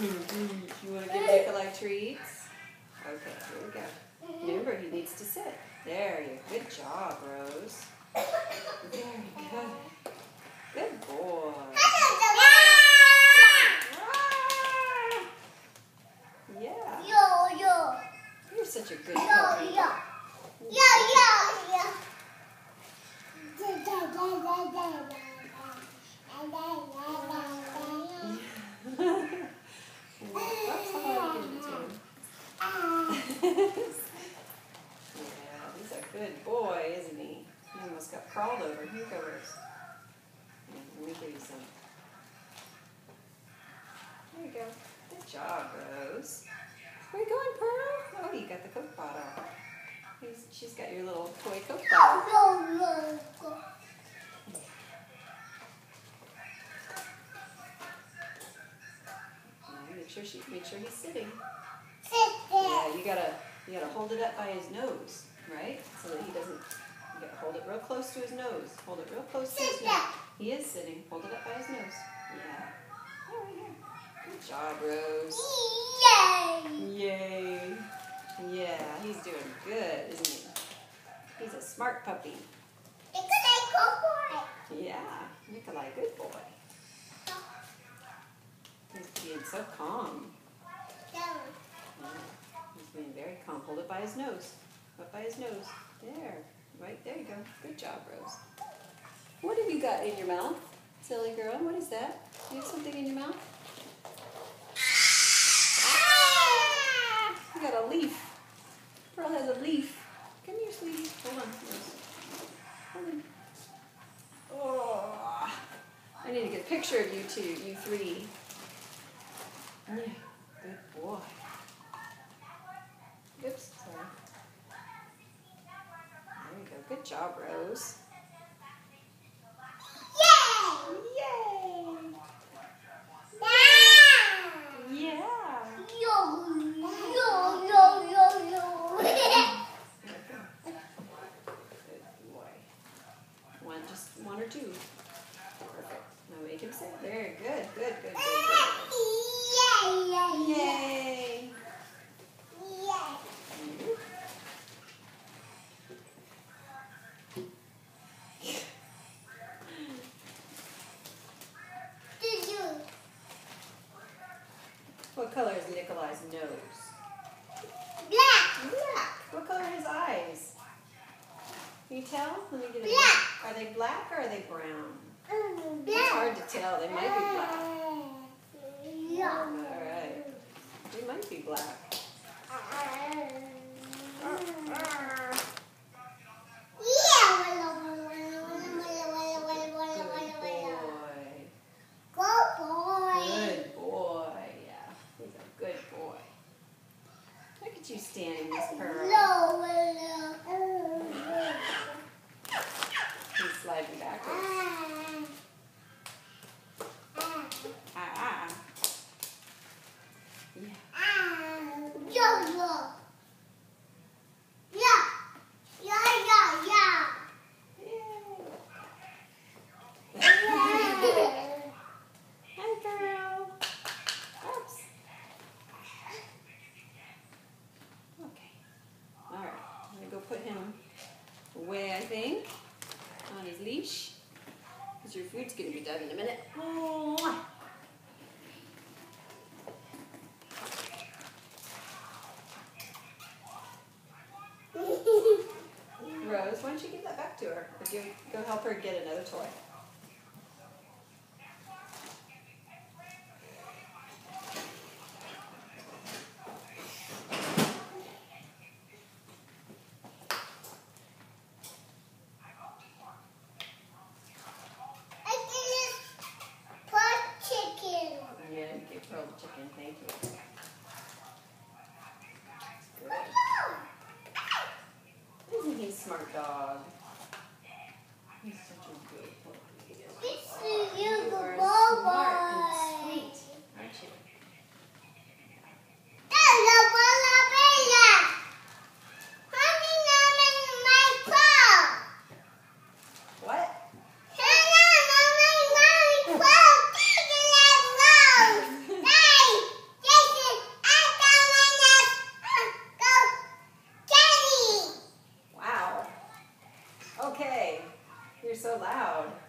You want to give Nikolai treats? Okay, here we go. Remember, he needs to sit. There you go. Good job, Rose. Very good. Good boy. Yeah. You're such a good puppy. Yeah, he's a good boy, isn't he? He almost got crawled over. Here you go, Rose. Let me give you some. There you go. Good job, Rose. Where you going, Pearl? Oh, you got the Coke bottle. She's got your little toy Coke bottle. Make sure he's sitting. Yeah, you gotta hold it up by his nose, right? So that he doesn't. You gotta hold it real close to his nose. Hold it real close to his nose. He is sitting. Hold it up by his nose. Yeah. There we go. Good job, Rose. Yay! Yeah, he's doing good, isn't he? He's a smart puppy. Yeah, Nikolai, good boy. He's being so calm. Yeah, he's being very calm. Hold it by his nose. Up by his nose. There. Right, there you go. Good job, Rose. What have you got in your mouth, silly girl? What is that? You have something in your mouth? Ah! You got a leaf. Pearl has a leaf. Come here, sweetie. Hold on, Rose. Hold on. Oh, I need to get a picture of you two, you three. Yeah, good boy. Oops, sorry. There you go. Good job, Rose. Yay! Yeah. Good boy. Just one or two. Perfect. Now make him sit. Very good. Good. Yay! What color is Nikolai's nose? Black. What color are his eyes? Can you tell? Let me get a look. Are they black or are they brown? It's hard to tell. They might be black. All right. They might be black. Good boy. Yeah, he's a good boy. Look at you standing, Miss Pearl. He's sliding backwards. Put him away, I think, on his leash, because your food's going to be done in a minute. Rose, why don't you give that back to her, or go help her get another toy. Pearl the chicken, thank you. Good. Isn't he a smart dog? He's such a good puppy. You are smart and sweet, aren't you? so loud.